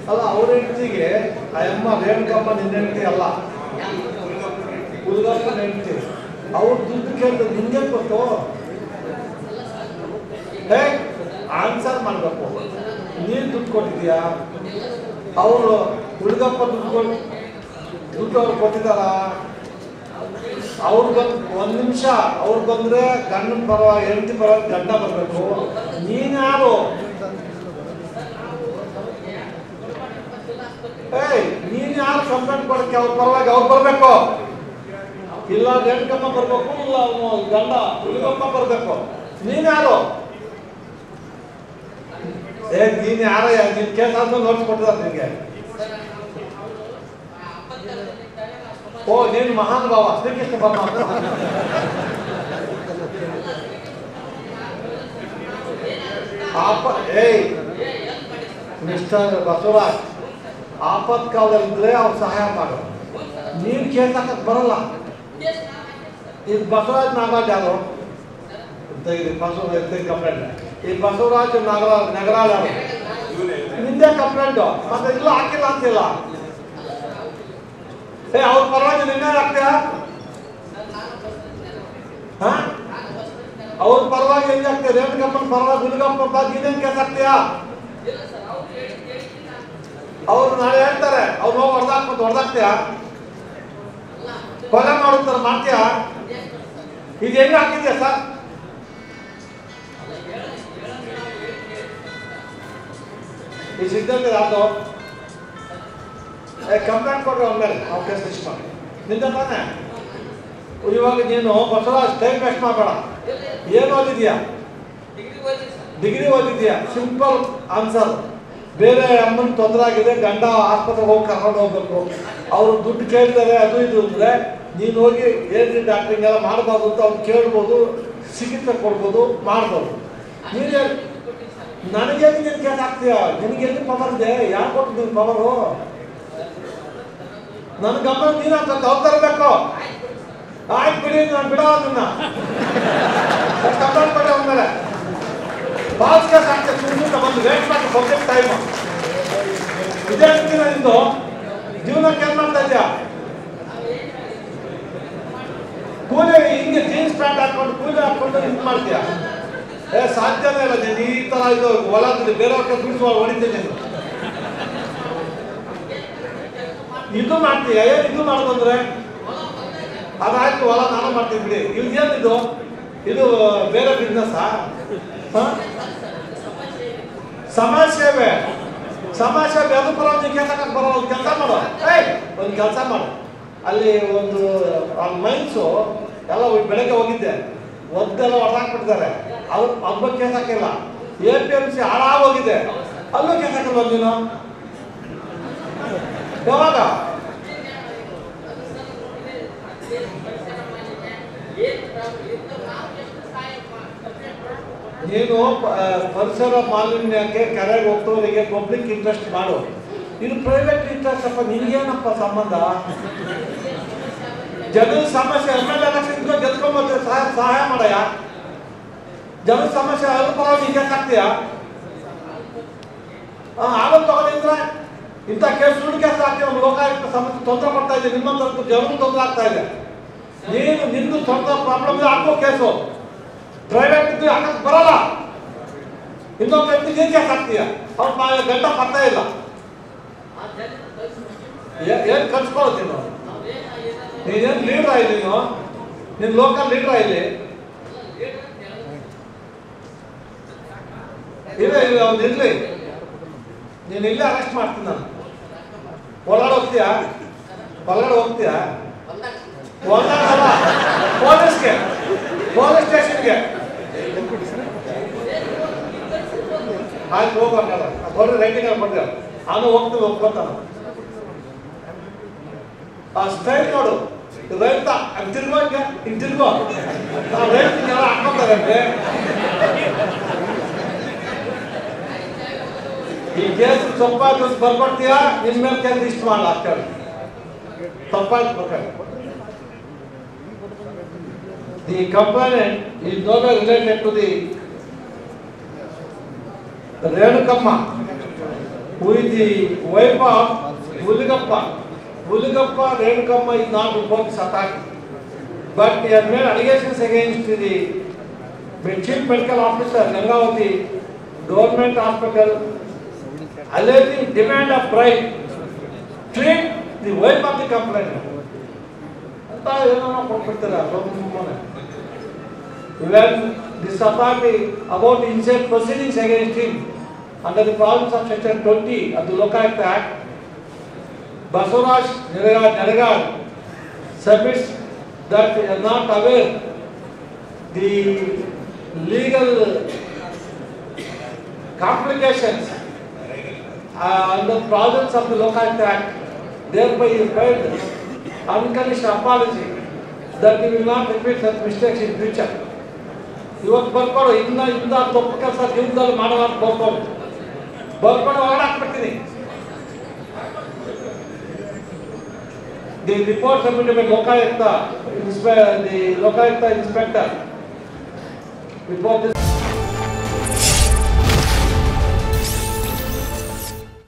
ಅಲ್ಲ ಅವ್ರ ಹೆಂಡತಿಗೆ ಆ ಅಮ್ಮ ರೇಣುಕಮ್ಮ ನಿನ್ನ ಹೆಂಡತಿ ಅಲ್ಲ, ಹುಡುಗಪ್ಪನ ಹೆಂಡತಿ. ಅವ್ರು ದುಡ್ಡು ಕೇಳಿದ್ರೆ ನಿನ್ಗೆ ಗೊತ್ತು. ಹೇ ಆನ್ಸರ್ ಮಾಡಬೇಕು. ನೀನು ದುಡ್ಡು ಕೊಟ್ಟಿದ್ಯಾ? ಅವರು ಹುಡುಗಪ್ಪ ದುಡ್ಡು ಅವ್ರು ಕೊಟ್ಟಿದ್ದಾರ? ಅವ್ರಿಗೊಂದು ಒಂದು ನಿಮಿಷ ಅವ್ರು ಬಂದರೆ ಗಂಡನ ಪರವಾಗಿ ಹೆಂಡತಿ ಪರವಾಗಿ ಗಂಡ ಬರಬೇಕು. ನೀನು ಯಾರು? ಏಯ್ ನೀನು ಯಾರು ಕಂಪ್ಲೇಂಟ್ ಕೊಡಕ್ಕೆ? ಅವ್ರ ಪರವಾಗಿ ಅವ್ರು ಬರಬೇಕು. ಇಲ್ಲ ರೇಣುಕಮ್ಮ ಬರಬೇಕು, ಇಲ್ಲ ಅವನು ಗಂಡ ಹುಡುಗಪ್ಪ ಬರಬೇಕು. ನೀನು ಯಾರು? ನೀನು ಯಾರಯ್ಯ? ನಿನ್ನ ಕೇಸ್ ಆದ್ಮೇಲೆ ನೋಟ್ಸ್ ಕೊಟ್ಟಿದ್ದಾರೆ ನಿನಗೆ. ಓ ನೀನು ಮಹಾನ್ ಭಾವ ಶ್ರೀಕೃಷ್ಣ ಪರಮಾತ್ಮ. ಏಯ್ ಮಿಸ್ಟರ್ ಬಸವರಾಜ್, ಆಪತ್ಕಾಲದಲ್ಲಿದ್ರೆ ಅವ್ರು ಸಹಾಯ ಮಾಡು. ನೀನು ಕೇಸ್ ಹಾಕಕ್ಕೆ ಬರಲ್ಲ. ಇದು ಬಸವರಾಜ್ ನಾಗರಾಜ್ ಯಾರು? ಕಂಪ್ಲೇಂಟ್. ಈ ಬಸವರಾಜ್ ನಗರಾಜ್ ಯಾರು? ನಿಂದೆ ಕಂಪ್ಲೇಂಟು. ಮತ್ತೆ ಇಲ್ಲ ಹಾಕಿಲ್ಲ ಅಂತಿಲ್ಲ. ಅವ್ರ ಪರವಾಗಿ ನಿನ್ನೆ ಹಾಕ್ತೀಯ? ಅವ್ರ ಪರವಾಗಿ ಹೆಂಗೆ ಹಾಕ್ತೀಯ? ರೇಣುಕಪ್ಪನ ಪರವಾಗಿ ಹುಡುಗಪ್ಪ ಪರವಾಗಿ ನೀನೇನು ಕೇಸ್ ಹಾಕ್ತೀಯಾ? ಅವ್ರು ನಾಳೆ ಹೇಳ್ತಾರೆ, ಅವ್ರು ಹೋಗಿ ಹೊಡೆದಾಕ್ತೀಯ? ಕೊಲೆ ಮಾಡುತ್ತಾರೆ ಮಾಡ್ತೀಯ? ಇದು ಹೆಂಗೆ ಹಾಕಿದ್ಯಾ ಸರ್? ಈ ಸಿದ್ಧಾಂತ ಯಾವುದು? ಕಂಪ್ಲೇಂಟ್ ಕೊಡ್ರಿ ಆಮೇಲೆ ನಾವು ಕೇಸ್ ರಿಜಿಸ್ಟರ್ ಮಾಡಿ. ನಿಂದ ತಾನೆ ಇವಾಗ ನೀನು ಬಸವರಾಜ್ ಟೈಮ್ ವೇಸ್ಟ್ ಮಾಡಬೇಡ. ಏನು ಓದಿದ್ಯಾ? ಡಿಗ್ರಿ ಓದಿದ್ಯಾ? Simple answer. ಬೇರೆ ಅಮ್ಮನ ತೊಂದರೆ ಆಗಿದೆ, ಗಂಡ ಆಸ್ಪತ್ರೆಗೆ ಹೋಗಿ ಕರ್ಕೊಂಡು ಹೋಗ್ಬೇಕು, ಅವರು ದುಡ್ಡು ಕೇಳ್ತಾರೆ ಅದು ಇದು ಅಂದರೆ ನೀನು ಹೋಗಿ ಏನ್ರಿ ಡಾಕ್ಟ್ರಿಂಗ್ ಎಲ್ಲ ಮಾಡ್ಬೋದು ಅಂತ ಅವ್ನು ಕೇಳ್ಬೋದು, ಚಿಕಿತ್ಸೆ ಕೊಡ್ಬೋದು, ಮಾಡ್ಬೋದು. ನೀನು ನನಗೇನು ನೀನು ಕೇಸ್ ಹಾಕ್ತೀಯ? ನಿನಗೆಲ್ಲಿ ಪವರ್ ಇದೆ? ಯಾರು ಕೊಟ್ಟು ನಿನ್ನ ಪವರು? ನನ್ನ ಗಮನ ನೀನು ಅಂತ ಅವ್ರು ತರಬೇಕು. ಆಯ್ತು ಬಿಡಿ, ನಾನು ಬಿಡೋ ಅದನ್ನ ಕಂಪ್ಲೇಂಟ್ ಮಾಡಿ ಅಂದ್ಮೇಲೆ ಪಾಸ್ ಕೇಸ್ ಹಾಕ್ತೇನೆ. ಸುಮ್ಮನೆ ಬಂದು ವೇಟ್ ಮಾಡಿ ಸಬ್ಜೆಕ್ಟ್ ಟೈಮು ಇದೇ ಅಂತೀನ. ನಿಂದು ಜೀವನಕ್ಕೆ ಏನು ಮಾಡ್ತಾ ಇದೆಯಾ? ಕೂಲಿ ಹಿಂಗೆ ಜೀನ್ಸ್ ಪ್ಯಾಂಟ್ ಹಾಕೊಂಡು ಕೂಲಿ ಹಾಕೊಂಡು ಇದು ಮಾಡ್ತೀಯಾ? ಸಾಧ್ಯನೇ ಇಲ್ಲ. ನೀನು ಈ ಥರ ಇದು ಹೊಲ ಬೇರೆಯವ್ರ ದುಡ್ಡು ಹೊಡಿತೀನಿ. ನೀನು ಇದು ಮಾಡ್ತೀಯ? ಏನು ಇದು ಮಾಡೋದಂದ್ರೆ? ಅದಾಯ್ತು, ಹೊಲ ನಾನು ಮಾಡ್ತೀನಿ ಬಿಡಿ. ಇದೇನಿದು? ಇದು ಬೇರೆ ಬಿಸ್ನೆಸ್ಸಾ? ಸಮಾಜ ಸೇವೆ. ಸಮಾಜ ಸೇವೆ ಅದು ಪರವಾಗಿ ಕೆಲಸ ಬರೋ ಒಂದು ಕೆಲಸ ಮಾಡು. ಒಂದು ಕೆಲಸ ಮಾಡು. ಅಲ್ಲಿ ಒಂದು ಮೈನ್ಸು ಎಲ್ಲ ಬೆಳಗ್ಗೆ ಹೋಗಿದ್ದೆ, ಒದ್ದೆಲ್ಲ ಹೊಡೆದಾಕ್ಬಿಟ್ಟಿದ್ದಾರೆ. ಅವ್ರ ಬಗ್ಗೆ ಕೇಸ್ ಹಾಕಿಲ್ಲ. APMC ಹಾಳಾಗೋಗಿದೆ, ಅಲ್ಲೂ ಕೇಸ್ ಹಾಕಿಲ್ವ ನೀನು? ಯಾವಾಗ? ನೀನು ಪರಿಸರ ಮಾಲಿನ್ಯಕ್ಕೆ ಕೆರೆಗೆ ಹೋಗ್ತವರಿಗೆ ಪಬ್ಲಿಕ್ ಇಂಟ್ರೆಸ್ಟ್ ಮಾಡು. ಇದು ಪ್ರೈವೇಟ್ ಇಂಟ್ರೆಸ್ಟ್ ಅಪ್ಪ. ನಿನಗೇನಪ್ಪ ಸಂಬಂಧ? ಜನರ ಸಮಸ್ಯೆ MLA ಎಲೆಕ್ಷನ್ ಗೆದ್ಕೊಂಬಂದ್ರೆ ಸಹಾಯ ಮಾಡಯ್ಯ. ಜನರ ಸಮಸ್ಯೆ ಅದ್ರ ಪರವಾಗಿ ಈಗ ಹಾಕ್ತೀಯ? ಆಗಲ್ ತಗೊಂಡಿದ್ರೆ ಇಂಥ ಕೇಸ್ ಸುಳ್ಳು ಕೇಸ್ ಹಾಕಿ ನಮ್ಮ ಲೋಕಾಯುಕ್ತ ಸಮಸ್ಯೆ ತೊಂದರೆ ಕೊಡ್ತಾ ಇದೆ. ನಿಮ್ಮಂತ ಜನರು ತೊಂದರೆ ಆಗ್ತಾ ಇದೆ. ನೀನು ನಿಂದು ತೊಂದರೆ ಪ್ರಾಬ್ಲಮ್ ಹಾಕೋ ಕೇಸು. ಪ್ರೈವೇಟ್ ಇದ್ದು ಹಾಕಕ್ಕೆ ಬರಲ್ಲ. ಇನ್ನೊಬ್ಬ ವ್ಯಕ್ತಿ ನೀನು ಕೇಸ್ ಹಾಕ್ತೀಯ? ಅವ್ರ ಗಂಟ ಪತ್ತ ಇಲ್ಲ. ಏನು ಕಲ್ಸ್ಕೊಳ್ಳೋದು ನೀನು? ನೀನೇನು ಲೀಡ್ರಾ ಇಲ್ಲಿ? ನೀನು ಲೋಕಲ್ ಲೀಡ್ರಾ ಇಲ್ಲಿ? ಇಲ್ಲ ಅವ್ನು ಇರಲಿ, ನೀನು ಇಲ್ಲೇ ಅರೆಸ್ಟ್ ಮಾಡ್ತೀನಿ ನಾನು. ಹೊರಗಡೆ ಹೋಗ್ತೀಯಾ? ಹೊರಗಡೆ ಹೋಗ್ತೀಯಾ? ಹೊರಗಡೆ ಪೊಲೀಸ್ಗೆ, ಪೊಲೀಸ್ ಸ್ಟೇಷನ್ಗೆ. ಆಯ್ತು ಹೋಗ್ಬೇಕಲ್ಲ, ಕೊಡ್ರಿ ರೈಟಿಂಗ್ ಅಲ್ಲಿ ಕೊಡ್ರಿ. ಅವನು ಹೋಗ್ತೀವಿ ಹೋಗ್ತಾನ. ಆ ಸ್ಟೈಲ್ ನೋಡು, ರೈತ ತಿರ್ಗೋಂಗೆ ಹಿಂಗೆ ತಿರ್ಗೋ. ನಾವು ರೈತಿಗೆಲ್ಲ ಹಾಕೊಂತಾರಂತೆ. ಈ ಕೇಸ್ ತಪ್ಪಾಯ್ತು ಬರ್ಕೊಡ್ತೀಯಾ? ನಿನ್ ಮೇಲೆ ಕೇಸ್ ಇಷ್ಟು ಮಾಡಲ್ಲ ಅಷ್ಟೇ. ತಪ್ಪಾಯ್ತು ಬೇಕಾದ್ರೆ. The complaint is no related to the Renukamma. who is the wife of Uligappa. Uligappa Renukamma is not report Sataki, but he has made allegations against the Chief Medical Officer Gangavati Government Hospital, alleging demand of bribe, treat the wife of the complainant. When this authority about initial proceedings against him under the provisions of Section 20 of the Lokayukta Act, Basuraj Naragar submits that he is not aware the legal complications and the provisions of the Lokayukta Act. Thereby, he filed unconditional apology that he will not repeat such mistakes in future. ಇವತ್ತು ಬರ್ಕೊಂಡು ಇಂದ ತಪ್ಪು ಕೆಲಸ ಜೀವನದಲ್ಲಿ ಮಾಡೋಣ ಬರ್ಕೊಂಡು ಹೊರಡಾಕ್ಬಿಡ್ತೀನಿ. The report submitted by Lokayukta inspector before this